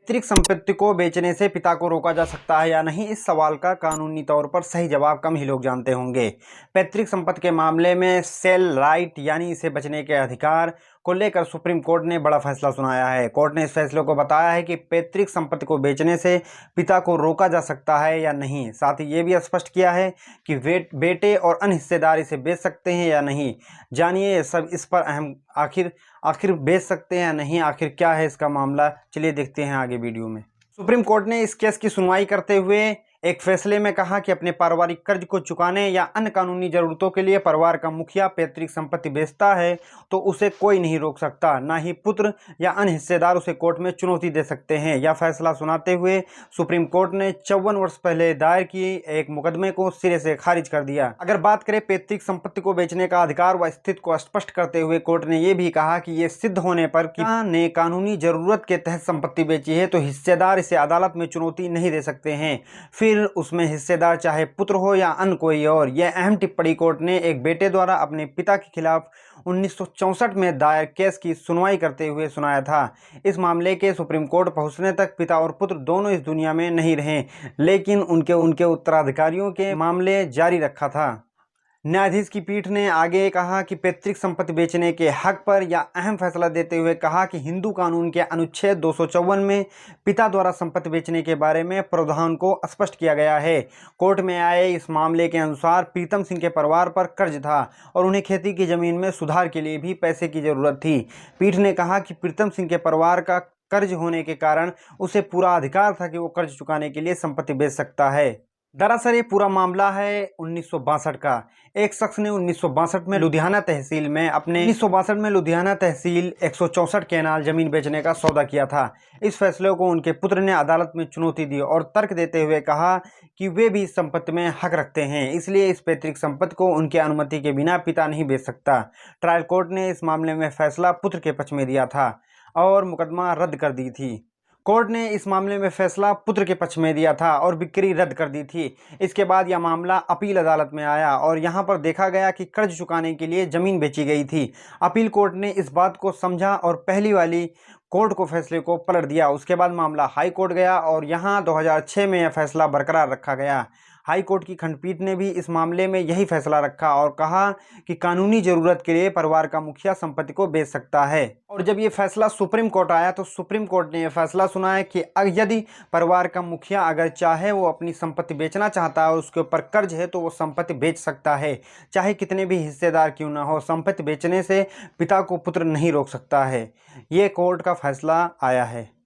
पैतृक संपत्ति को बेचने से पिता को रोका जा सकता है या नहीं, इस सवाल का कानूनी तौर पर सही जवाब कम ही लोग जानते होंगे। पैतृक संपत्ति के मामले में सेल राइट यानी इसे बचने के अधिकार को लेकर सुप्रीम कोर्ट ने बड़ा फैसला सुनाया है। कोर्ट ने इस फैसले को बताया है कि पैतृक संपत्ति को बेचने से पिता को रोका जा सकता है या नहीं। साथ ही ये भी स्पष्ट किया है कि बेटे और अन्य हिस्सेदार इसे बेच सकते हैं या नहीं। जानिए सब इस पर अहम आखिर बेच सकते हैं या नहीं, आखिर क्या है इसका मामला, चलिए देखते हैं आगे वीडियो में। सुप्रीम कोर्ट ने इस केस की सुनवाई करते हुए एक फैसले में कहा कि अपने पारिवारिक कर्ज को चुकाने या अन्य कानूनी जरूरतों के लिए परिवार का मुखिया पैतृक संपत्ति बेचता है तो उसे कोई नहीं रोक सकता, ना ही पुत्र या अन्य हिस्सेदार उसे कोर्ट में चुनौती दे सकते हैं। यह फैसला सुनाते हुए सुप्रीम कोर्ट ने 54 वर्ष पहले दायर किए एक मुकदमे को सिरे से खारिज कर दिया। अगर बात करें पैतृक संपत्ति को बेचने का अधिकार व स्थिति को स्पष्ट करते हुए कोर्ट ने यह भी कहा कि ये सिद्ध होने पर कि ने कानूनी जरूरत के तहत संपत्ति बेची है तो हिस्सेदार इसे अदालत में चुनौती नहीं दे सकते हैं, फिर उसमें हिस्सेदार चाहे पुत्र हो या अन्य कोई और। यह अहम टिप्पणी कोर्ट ने एक बेटे द्वारा अपने पिता के खिलाफ 1964 में दायर केस की सुनवाई करते हुए सुनाया था। इस मामले के सुप्रीम कोर्ट पहुंचने तक पिता और पुत्र दोनों इस दुनिया में नहीं रहे, लेकिन उनके उत्तराधिकारियों के मामले जारी रखा था। न्यायाधीश की पीठ ने आगे कहा कि पैतृक संपत्ति बेचने के हक पर यह अहम फैसला देते हुए कहा कि हिंदू कानून के अनुच्छेद 254 में पिता द्वारा संपत्ति बेचने के बारे में प्रावधान को स्पष्ट किया गया है। कोर्ट में आए इस मामले के अनुसार प्रीतम सिंह के परिवार पर कर्ज था और उन्हें खेती की जमीन में सुधार के लिए भी पैसे की जरूरत थी। पीठ ने कहा कि प्रीतम सिंह के परिवार का कर्ज होने के कारण उसे पूरा अधिकार था कि वो कर्ज चुकाने के लिए संपत्ति बेच सकता है। दरअसल ये पूरा मामला है 1962 का। एक शख्स ने 1962 में लुधियाना तहसील तहसील 164 केनाल जमीन बेचने का सौदा किया था। इस फैसले को उनके पुत्र ने अदालत में चुनौती दी और तर्क देते हुए कहा कि वे भी इस संपत्ति में हक रखते हैं, इसलिए इस पैतृक संपत्ति को उनके अनुमति के बिना पिता नहीं बेच सकता। ट्रायल कोर्ट ने इस मामले में फैसला पुत्र के पक्ष में दिया था और मुकदमा रद्द कर दी थी। कोर्ट ने इस मामले में फैसला पुत्र के पक्ष में दिया था और बिक्री रद्द कर दी थी। इसके बाद यह मामला अपील अदालत में आया और यहां पर देखा गया कि कर्ज चुकाने के लिए जमीन बेची गई थी। अपील कोर्ट ने इस बात को समझा और पहली वाली कोर्ट को फैसले को पलट दिया। उसके बाद मामला हाई कोर्ट गया और यहां 2006 में यह फैसला बरकरार रखा गया। हाई कोर्ट की खंडपीठ ने भी इस मामले में यही फैसला रखा और कहा कि कानूनी जरूरत के लिए परिवार का मुखिया संपत्ति को बेच सकता है। और जब ये फैसला सुप्रीम कोर्ट आया तो सुप्रीम कोर्ट ने यह फैसला सुनाया कि यदि परिवार का मुखिया अगर चाहे वो अपनी संपत्ति बेचना चाहता है और उसके ऊपर कर्ज है तो वो संपत्ति बेच सकता है, चाहे कितने भी हिस्सेदार क्यों ना हो। संपत्ति बेचने से पिता को पुत्र नहीं रोक सकता है। ये कोर्ट का फैसला आया है।